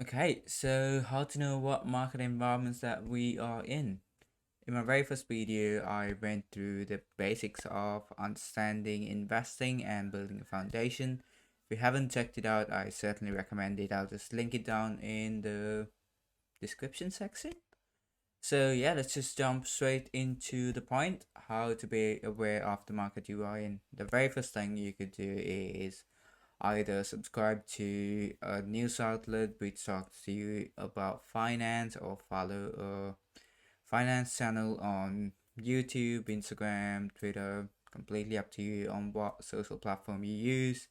Okay, so how to know what market environments that we are in? In my very first video, I went through the basics of understanding investing and building a foundation. If you haven't checked it out, I certainly recommend it. I'll just link it down in the description section. So yeah, let's just jump straight into the point, how to be aware of the market you are in. The very first thing you could do is either subscribe to a news outlet which talks to you about finance, or follow a finance channel on YouTube, Instagram, Twitter, completely up to you on what social platform you use.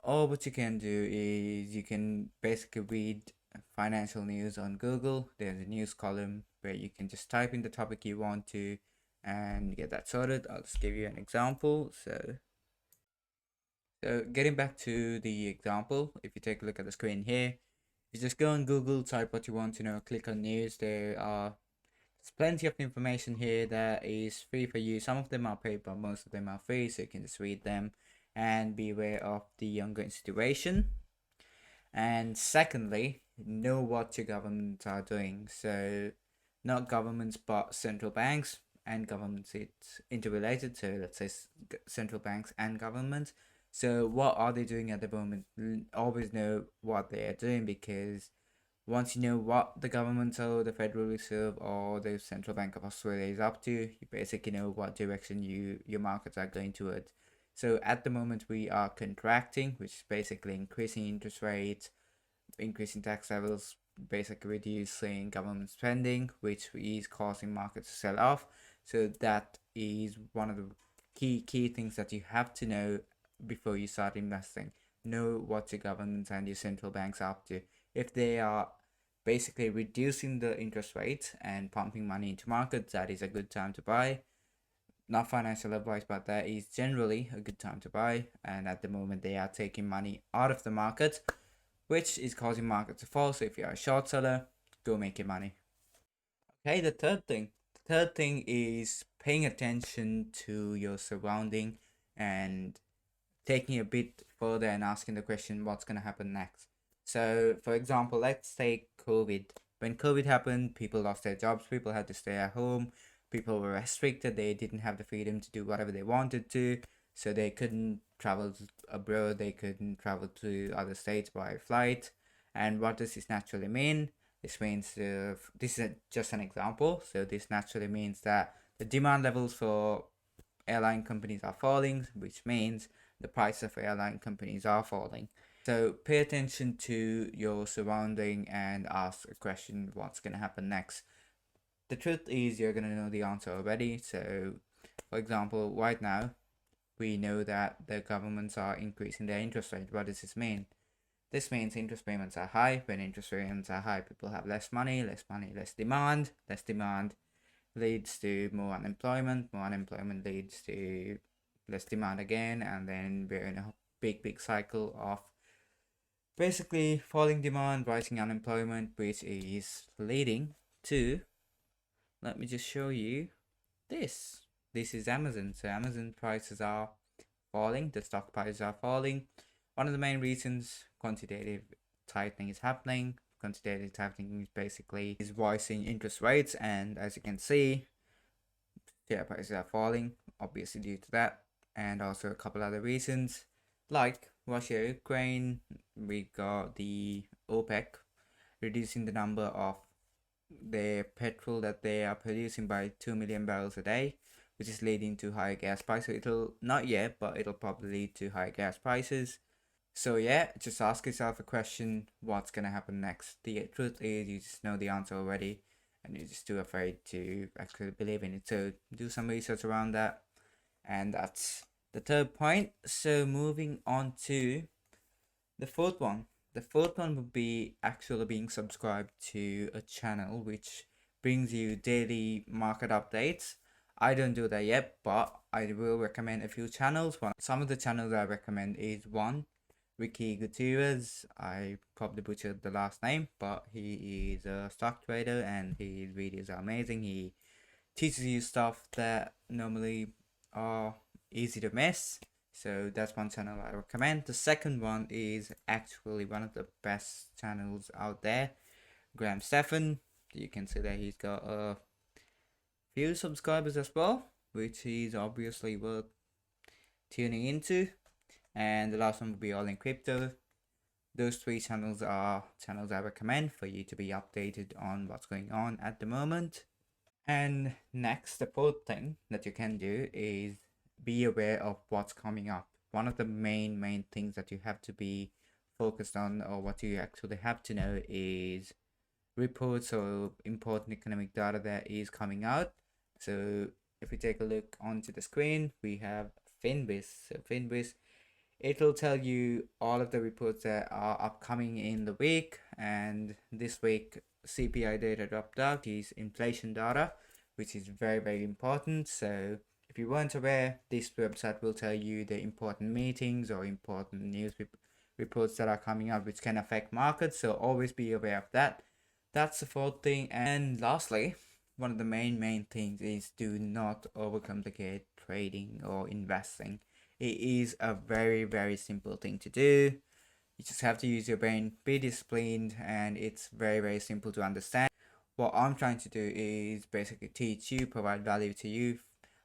Or what you can do is you can basically read financial news on Google. There's a news column where you can just type in the topic you want to and get that sorted. I'll just give you an example. So getting back to the example, if you take a look at the screen here, you just go on Google, type what you want to know, click on news. There's plenty of information here that is free for you. Some of them are paid, but most of them are free, so you can just read them and be aware of the ongoing situation. And secondly, know what your governments are doing. So not governments, but central banks and governments. It's interrelated. So let's say central banks and governments. So what are they doing at the moment? Always know what they are doing, because once you know what the government or the Federal Reserve or the Central Bank of Australia is up to, you basically know what direction your markets are going towards. So at the moment we are contracting, which is basically increasing interest rates, increasing tax levels, basically reducing government spending, which is causing markets to sell off. So that is one of the key things that you have to know before you start investing. Know what your governments and your central banks are up to. If they are basically reducing the interest rate and pumping money into markets, that is a good time to buy. Not financial advice, but that is generally a good time to buy. And at the moment, they are taking money out of the market, which is causing market to fall. So if you're a short seller, go make your money. Okay, the third thing. The third thing is paying attention to your surrounding and taking a bit further and asking the question, what's going to happen next? So, for example, let's take COVID. When COVID happened, people lost their jobs, people had to stay at home, people were restricted, they didn't have the freedom to do whatever they wanted to, so they couldn't travel abroad, they couldn't travel to other states by flight. And what does this naturally mean? This means, this is just an example, so this naturally means that the demand levels for airline companies are falling, which means the price of airline companies are falling. So pay attention to your surrounding and ask a question, what's going to happen next? The truth is you're going to know the answer already. So for example, right now we know that the governments are increasing their interest rate. What does this mean? This means interest payments are high. When interest payments are high, people have less money, less demand. Less demand leads to more unemployment. More unemployment leads to less demand again, and then we're in a big cycle of basically falling demand, rising unemployment, which is leading to, let me just show you this. This is Amazon. So Amazon prices are falling, the stock prices are falling. One of the main reasons quantitative tightening is happening. Quantitative tightening is basically is rising interest rates, and as you can see, share prices are falling, obviously due to that, and also a couple other reasons like Russia, Ukraine. We got the OPEC reducing the number of the petrol that they are producing by 2 million barrels a day, which is leading to higher gas prices. It'll not yet, but it'll probably lead to higher gas prices. So yeah, just ask yourself a question, what's gonna happen next? The truth is you just know the answer already, and you're just too afraid to actually believe in it. So do some research around that. And that's the third point. So moving on to the fourth one. The fourth one would be actually being subscribed to a channel which brings you daily market updates. I don't do that yet, but I will recommend a few channels. Some of the channels I recommend is one, Ricky Gutierrez. I probably butchered the last name, but he is a stock trader and his videos are amazing. He teaches you stuff that normally are easy to miss. So that's one channel I recommend. The second one is actually one of the best channels out there, Graham Stephan. You can see that he's got a few subscribers as well, which is obviously worth tuning into. And the last one will be All in Crypto. Those three channels are channels I recommend for you to be updated on what's going on at the moment. And next, the fourth thing that you can do is be aware of what's coming up. One of the main things that you have to be focused on, or what you actually have to know, is reports or important economic data that is coming out. So if we take a look onto the screen, we have Finbiz. So Finbiz, it'll tell you all of the reports that are upcoming in the week, and this week CPI data dropped out is inflation data, which is very important. So if you weren't aware, this website will tell you the important meetings or important news reports that are coming out, which can affect markets, so always be aware of that. That's the fourth thing. And lastly, one of the main things is do not overcomplicate trading or investing. It is a very simple thing to do. You just have to use your brain, be disciplined, and it's very simple to understand. What I'm trying to do is basically teach you, provide value to you.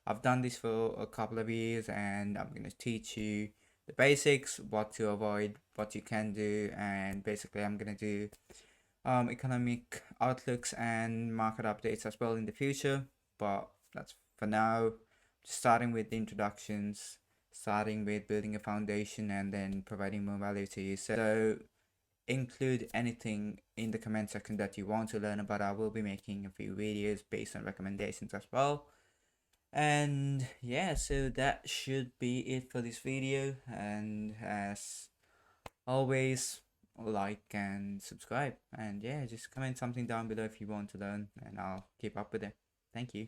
I've done this for a couple of years, and I'm going to teach you the basics, what to avoid, what you can do, and basically I'm going to do economic outlooks and market updates as well in the future. But that's for now. Just starting with the introductions, starting with building a foundation, and then providing more value to you. So include anything in the comment section that you want to learn about. I will be making a few videos based on recommendations as well. And yeah, so that should be it for this video. And as always, like and subscribe. And yeah, just comment something down below if you want to learn, and I'll keep up with it. Thank you.